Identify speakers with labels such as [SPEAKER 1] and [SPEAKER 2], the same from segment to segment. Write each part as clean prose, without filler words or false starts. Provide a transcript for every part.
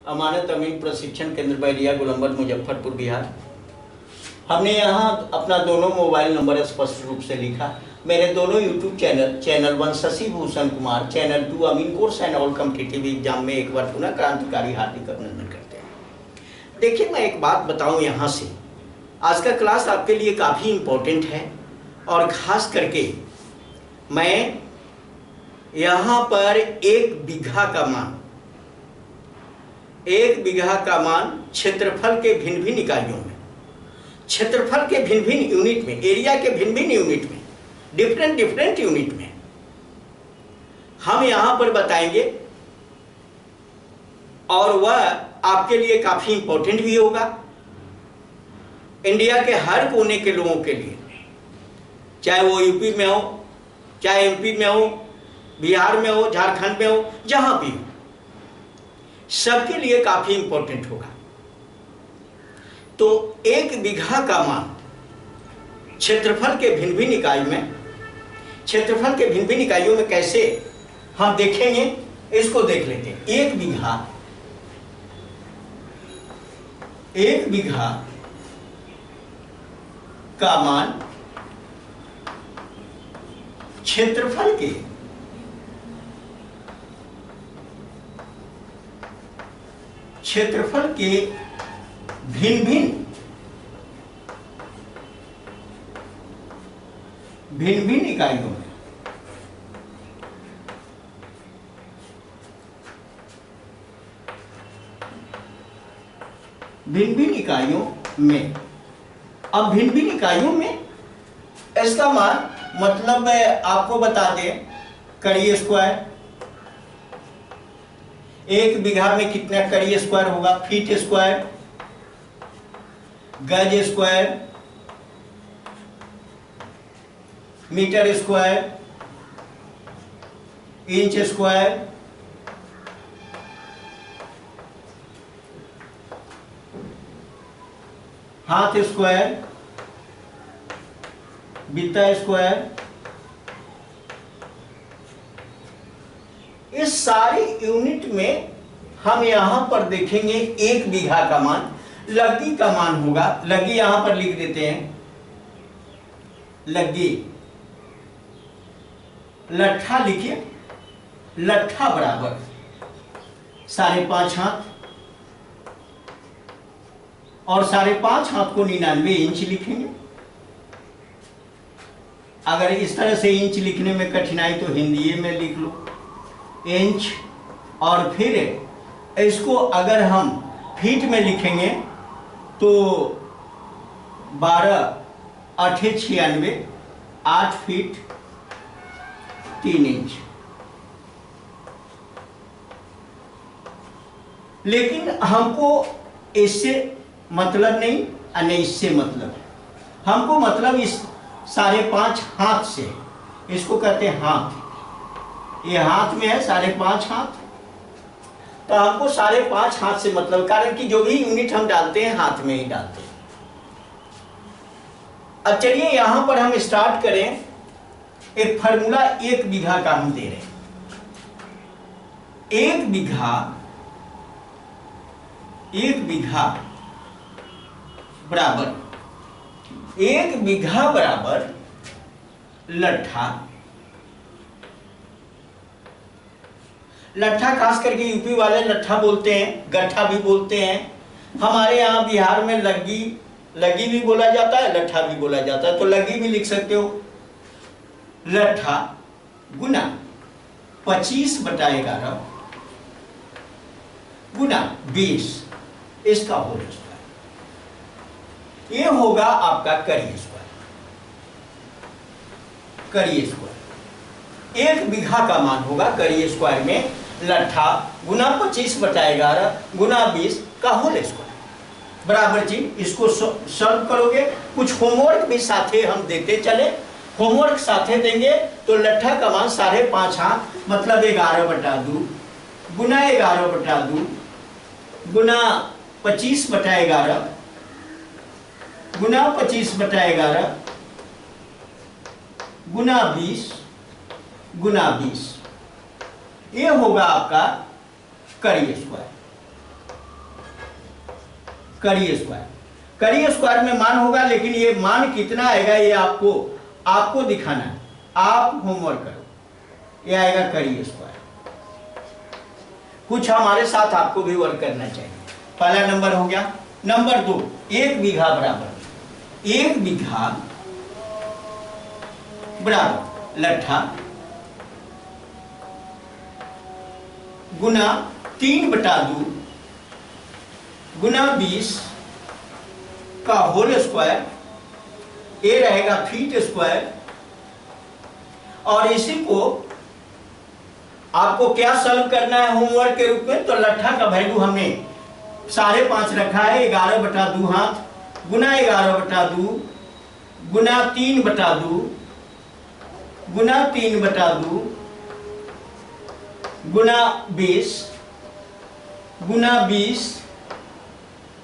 [SPEAKER 1] अमानत अमीन प्रशिक्षण केंद्र बैरिया गोलंबर मुजफ्फरपुर बिहार। हमने यहाँ अपना दोनों मोबाइल नंबर स्पष्ट रूप से लिखा। मेरे दोनों YouTube channel 1 Shashi Bhushan Kumar, channel 2 Amin course and all competitive exam में एक बार पुनः क्रांतिकारी हार्दिक अभिनंदन करते हैं। देखिए, मैं एक बात बताऊं यहाँ से, आज का क्लास आपके लिए काफ़ी इम्पोर्टेंट है और ख़ास करके मैं यहाँ पर 1 बीघा का मान क्षेत्रफल के भिन्न भिन्न इकाइयों में, क्षेत्रफल के भिन्न भिन्न यूनिट में, एरिया के भिन्न भिन्न यूनिट में, डिफरेंट यूनिट में हम यहाँ पर बताएंगे और वह आपके लिए काफ़ी इम्पोर्टेंट भी होगा। इंडिया के हर कोने के लोगों के लिए, चाहे वो यूपी में हो, चाहे एमपी में हो, बिहार में हो, झारखंड में हो, जहाँ भी हो, सबके लिए काफ़ी इम्पोर्टेंट होगा। तो 1 बीघा का मान क्षेत्रफल के भिन्न भिन्न इकाई में, क्षेत्रफल के भिन्न भिन्न इकाइयों में कैसे हम देखेंगे, इसको देख लेते हैं। 1 बीघा का मान क्षेत्रफल के भिन्न भिन्न इकाइयों में, अब भिन्न भिन्न इकाइयों में इसका मान मतलब आपको बता दें, करिए स्क्वायर। 1 बीघा में कितना करिए स्क्वायर होगा? फीट स्क्वायर, गज square, metre square, inch square, हाथ स्क्वायर, बित्ता स्क्वायर। इस सारी यूनिट में हम यहां पर देखेंगे 1 बीघा का मान, लग्गी का मान होगा। लग्गी यहां पर लिख देते हैं, लग्गी, लट्ठा लिखिए, लट्ठा बराबर 5.5 हाथ, और 5.5 हाथ को 99 इंच लिखेंगे। अगर इस तरह से इंच लिखने में कठिनाई तो हिंदी में लिख लो, इंच। और फिर इसको अगर हम फीट में लिखेंगे तो 12 8 96, 8 फीट 3 इंच। लेकिन हमको इससे मतलब नहीं, और इससे मतलब है। हमको मतलब इस 5.5 हाथ से, इसको कहते हैं हाथ, ये हाथ में है 5.5 हाथ, तो हमको 5.5 हाथ से मतलब, कारण कि जो भी यूनिट हम डालते हैं हाथ में ही डालते हैं। अब चलिए यहां पर हम स्टार्ट करें। एक फार्मूला 1 बीघा का हम दे रहे हैं। 1 बीघा बराबर, 1 बीघा बराबर लट्ठा। लट्ठा खास करके यूपी वाले लट्ठा बोलते हैं, गट्ठा भी बोलते हैं। हमारे यहाँ बिहार में लग्गी भी बोला जाता है, लट्ठा भी बोला जाता है, तो लग्गी भी लिख सकते हो। लट्ठा गुना 25/11 गुना 20, इसका होल स्क्वायर। ये होगा आपका करिए स्क्वायर। 1 बीघा का मान होगा करिए स्क्वायर में लट्ठा गुना 25/11 गुना 20 का होल स्क्वायर बराबर जी। इसको सॉल्व करोगे, कुछ होमवर्क भी साथे हम देते चले। होमवर्क साथे देंगे तो लट्ठा का मान 5.5 हाथ मतलब 11/2 गुना 11/2 गुना 25/11 गुना 25/11 गुना 20 ये होगा आपका करिए स्क्वायर। करी स्क्वायर। करी स्क्वायर में मान होगा, लेकिन ये मान कितना आएगा ये आपको दिखाना है। आप होमवर्क करो, ये आएगा करी स्क्वायर। कुछ हमारे साथ आपको भी वर्क करना चाहिए। पहला नंबर हो गया। नंबर 2, 1 बीघा बराबर 1 बीघा बराबर लट्ठा गुना 3/2 गुना 20 का होल स्क्वायर, ये रहेगा फीट स्क्वायर। और इसी को आपको क्या सॉल्व करना है होमवर्क के रूप में, तो लट्ठा का वैल्यू हमने 5.5 रखा है, 11/2 हाथ गुना 11/2 गुना 3/2 गुना 3/2 गुना 20 गुना 20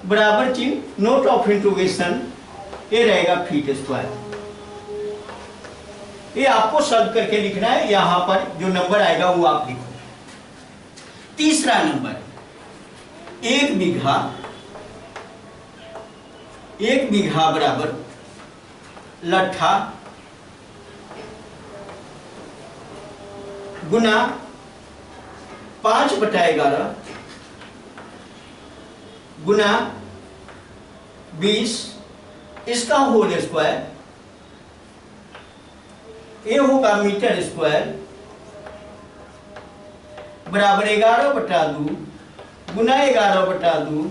[SPEAKER 1] बराबर चिन्ह नोट ऑफ इंटीग्रेशन, ये रहेगा फीट स्क्वायर। ये आपको सॉल्व करके लिखना है। यहां पर जो नंबर आएगा वो आप लिखो। तीसरा नंबर 1 बीघा बराबर लट्ठा गुना 5/11 गुना 20 इसका होल स्क्वायर, ये होगा मीटर स्क्वायर बराबर 11/2 गुना 11/2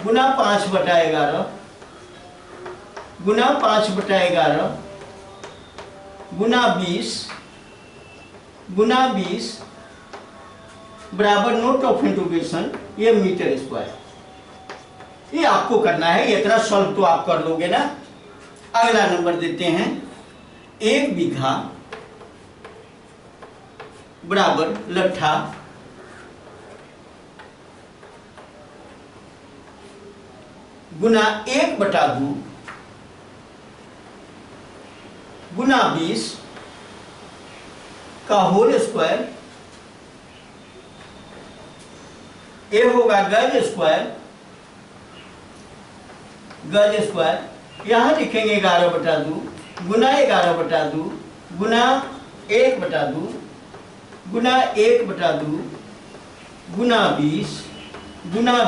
[SPEAKER 1] गुना 5/11 गुना 5/11 गुना 20 गुना 20 बराबर नोट ऑफ इंटीग्रेशन, ये मीटर स्क्वायर। ये आपको करना है। इतना सॉल्व तो आप कर लोगे ना। अगला नंबर देते हैं 1 बीघा बराबर लट्ठा गुना 1/2 गुना 20 का होल स्क्वायर, ये होगा गज स्क्वायर। यहां लिखेंगे 11/2 गुना 11/2 गुना 1/2 गुना 1/2 गुना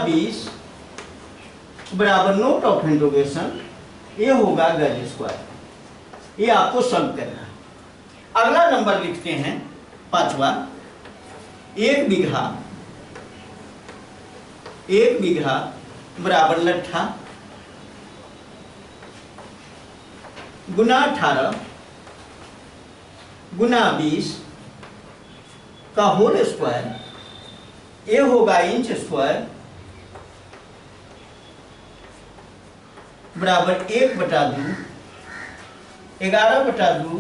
[SPEAKER 1] 20 बराबर नोट ऑफ इंटीग्रेशन, ये होगा गज स्क्वायर। ये आपको सॉल्व करना है। अगला नंबर लिखते हैं 5वां 1 बीघा बराबर लट्ठा गुना 18 गुना 20 का होल स्क्वायर, ये होगा इंच स्क्वायर बराबर 1/2 11/2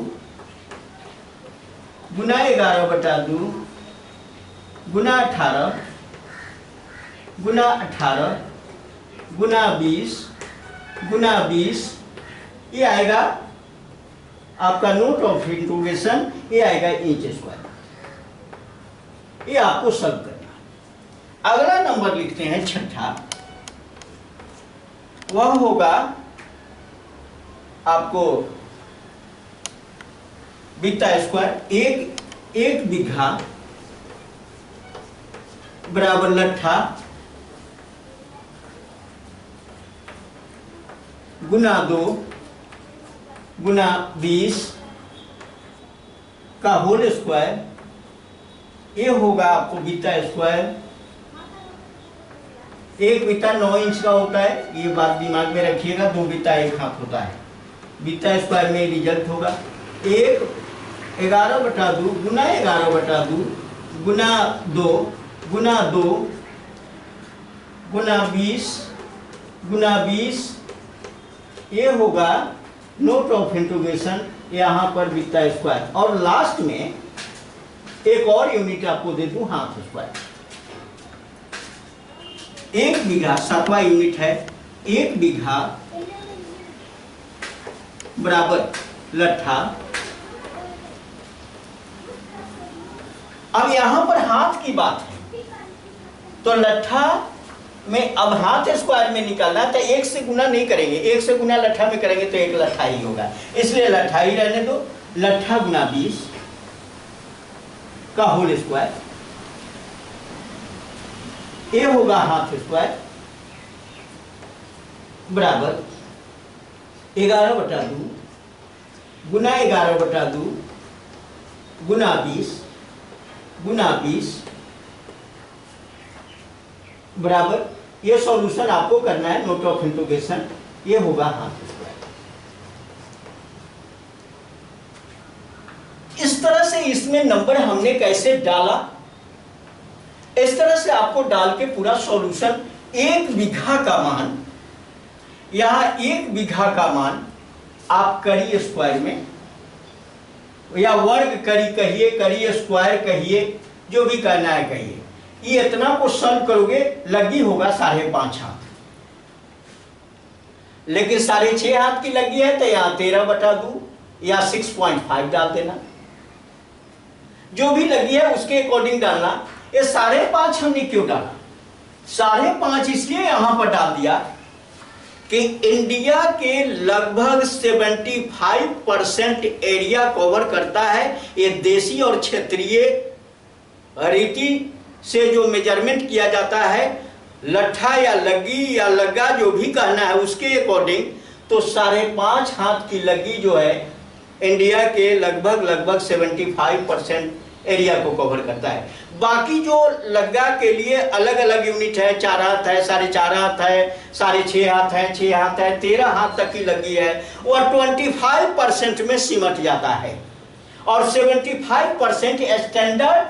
[SPEAKER 1] गुना 11/2 गुना 18 गुना 18 गुना 20 गुना 20, ये आएगा आपका नोट ऑफ इंटीग्रेशन, ये आएगा इंच स्क्वायर। ये आपको सॉल्व करना। अगला नंबर लिखते हैं 6ठा, वह होगा आपको बीटा स्क्वायर। 1 बीघा बराबर लट्ठा गुना 2 गुना 20 का होल स्क्वायर, ये होगा आपको बीटा स्क्वायर। 1 बीटा 9 इंच का होता है, ये बात दिमाग में रखिएगा। 2 बीटा 1 हाथ होता है। बीटा स्क्वायर में रिजल्ट होगा 1 11/2 गुना 11/2 गुना 2 गुना 2 गुना 20 गुना 20, ये होगा नोट ऑफ इंटीग्रेशन, यहां पर बीटा स्क्वायर। और लास्ट में एक और यूनिट आपको दे दूं, हाथ स्क्वायर। 1 बीघा 7वां यूनिट है। 1 बीघा बराबर लट्ठा। अब यहां पर हाथ की बात है, तो लट्ठा में अब हाथ स्क्वायर में निकालना है तो 1 से गुना नहीं करेंगे, 1 से गुना लट्ठा में करेंगे तो 1 लट्ठा ही होगा, इसलिए लट्ठा ही रहने दो। लट्ठा गुना 20 का होल स्क्वायर, ये होगा हाथ स्क्वायर बराबर 11/2 गुना 11/2 गुना 20 बराबर, ये सॉल्यूशन आपको करना है, नोट ऑफ इंटीग्रेशन, ये होगा हाथ स्क्वायर। इस तरह से इसमें नंबर हमने कैसे डाला, इस तरह से आपको डाल के पूरा सॉल्यूशन 1 बीघा का मान, यहां 1 बीघा का मान आप करी स्क्वायर में या वर्ग करी कहिए, करी स्क्वायर कहिए, जो भी कहना है कहिए, ये इतना को सॉल्व करोगे लगी होगा 5.5 हाथ, लेकिन 6.5 हाथ की लगी है तो यहाँ 13/2 या 6.5 डाल देना, जो भी लगी है उसके अकॉर्डिंग डालना। ये 5.5 हमने क्यों डाला, 5.5 इसलिए यहां पर डाल दिया कि इंडिया के लगभग 75% एरिया कवर करता है, ये देशी और क्षेत्रीय रीति से जो मेजरमेंट किया जाता है, लट्ठा या लगी या लग्गा जो भी कहना है उसके अकॉर्डिंग, तो 5.5 हाथ की लगी जो है इंडिया के लगभग 75% एरिया को कवर करता है। बाकी जो लग्गा के लिए अलग अलग यूनिट है, 4 हाथ है, 4.5 हाथ है, 6.5 हाथ है, 6 हाथ है, 13 हाथ तक की लगी है, और 25% में सिमट जाता है, और 75% स्टैंडर्ड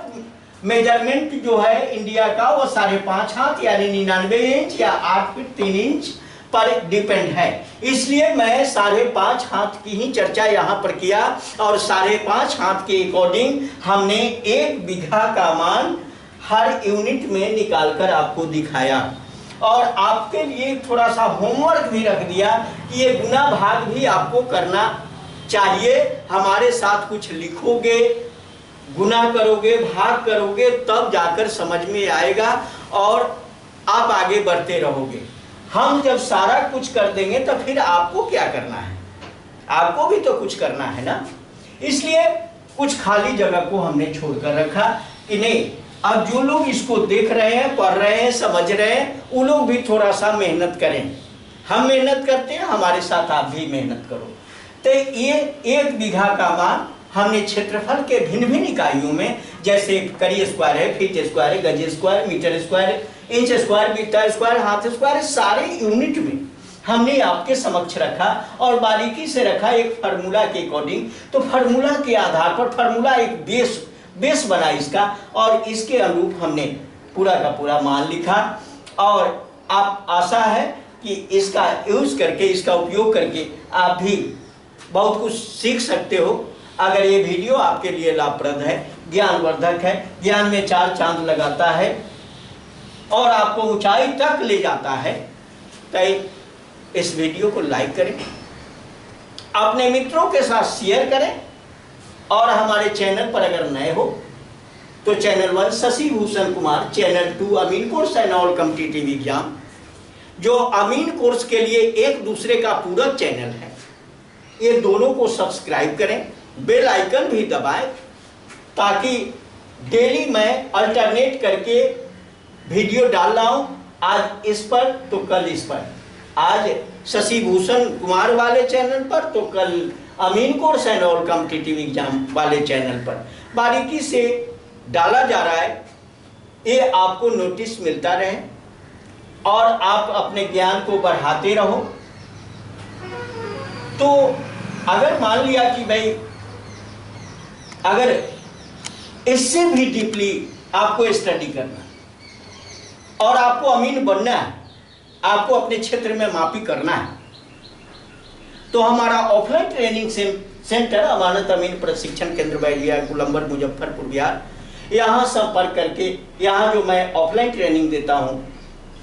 [SPEAKER 1] मेजरमेंट जो है इंडिया का वो 5.5 हाथ यानी 99 इंच या 8 फीट 3 इंच पर डिपेंड है। इसलिए मैं 5.5 हाथ की ही चर्चा यहाँ पर किया, और 5.5 हाथ के अकॉर्डिंग हमने 1 बीघा का मान हर यूनिट में निकालकर आपको दिखाया, और आपके लिए थोड़ा सा होमवर्क भी रख दिया कि ये गुना भाग भी आपको करना चाहिए। हमारे साथ कुछ लिखोगे, गुना करोगे, भाग करोगे, तब जाकर समझ में आएगा और आप आगे बढ़ते रहोगे। हम जब सारा कुछ कर देंगे तो फिर आपको क्या करना है, आपको भी तो कुछ करना है ना। इसलिए कुछ खाली जगह को हमने छोड़कर रखा कि नहीं, अब जो लोग इसको देख रहे हैं, पढ़ रहे हैं, समझ रहे हैं, वो लोग भी थोड़ा सा मेहनत करें। हम मेहनत करते हैं, हमारे साथ आप भी मेहनत करो। तो ये 1 बीघा का मान हमने क्षेत्रफल के भिन्न भिन्न इकाइयों में, जैसे करी स्क्वायर है, फीट स्क्वायर है, गज square, metre square, inch square, बीटा स्क्वायर, हाथ स्क्वायर, सारे यूनिट में हमने आपके समक्ष रखा और बारीकी से रखा एक फार्मूला के अकॉर्डिंग। तो फार्मूला के आधार पर, फार्मूला एक बेस बना इसका, और इसके अनुरूप हमने पूरा का पूरा मान लिखा। और आप आशा है कि इसका यूज करके, इसका उपयोग करके आप भी बहुत कुछ सीख सकते हो। अगर ये वीडियो आपके लिए लाभप्रद है, ज्ञानवर्धक है, ज्ञान में 4 चांद लगाता है और आपको ऊंचाई तक ले जाता है, तो इस वीडियो को लाइक करें, अपने मित्रों के साथ शेयर करें, और हमारे चैनल पर अगर नए हो तो channel 1 Shashi Bhushan Kumar, channel 2 Amin course and all competitive exam, जो अमीन कोर्स के लिए एक दूसरे का पूरक चैनल है, ये दोनों को सब्सक्राइब करें, बेल आइकन भी दबाएं, ताकि डेली मैं अल्टरनेट करके वीडियो डाल रहा हूं, आज इस पर तो कल इस पर, आज शशि भूषण कुमार वाले चैनल पर तो कल अमीन course and all competitive exam वाले चैनल पर बारीकी से डाला जा रहा है। ये आपको नोटिस मिलता रहे और आप अपने ज्ञान को बढ़ाते रहो। तो अगर मान लिया कि भाई अगर इससे भी डीपली आपको स्टडी करना है और आपको अमीन बनना है, आपको अपने क्षेत्र में मापी करना है, तो हमारा ऑफलाइन ट्रेनिंग सेंटर अमानत अमीन प्रशिक्षण केंद्र बैरिया गोलंबर मुजफ्फरपुर बिहार, यहाँ संपर्क करके, यहाँ जो मैं ऑफलाइन ट्रेनिंग देता हूँ,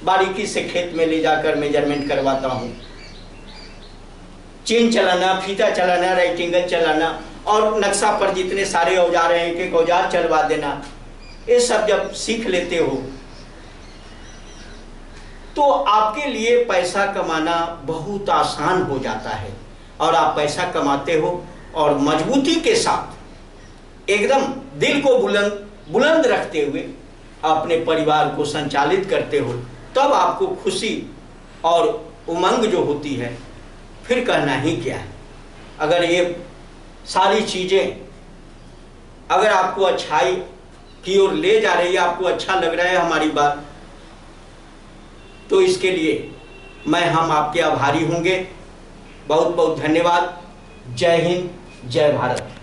[SPEAKER 1] बारीकी से खेत में ले जाकर मेजरमेंट करवाता हूँ, चेन चलाना, फीता चलाना, राइट एंगल चलाना, और नक्शा पर जितने सारे औजार हैं एक एक औजार चलवा देना, ये सब जब सीख लेते हो तो आपके लिए पैसा कमाना बहुत आसान हो जाता है और आप पैसा कमाते हो और मजबूती के साथ एकदम दिल को बुलंद रखते हुए अपने परिवार को संचालित करते हो, तब आपको खुशी और उमंग जो होती है फिर कहना ही क्या है। अगर ये सारी चीज़ें अगर आपको अच्छाई की ओर ले जा रही है, आपको अच्छा लग रहा है हमारी बात, तो इसके लिए हम आपके आभारी होंगे। बहुत बहुत धन्यवाद। जय हिंद, जय भारत।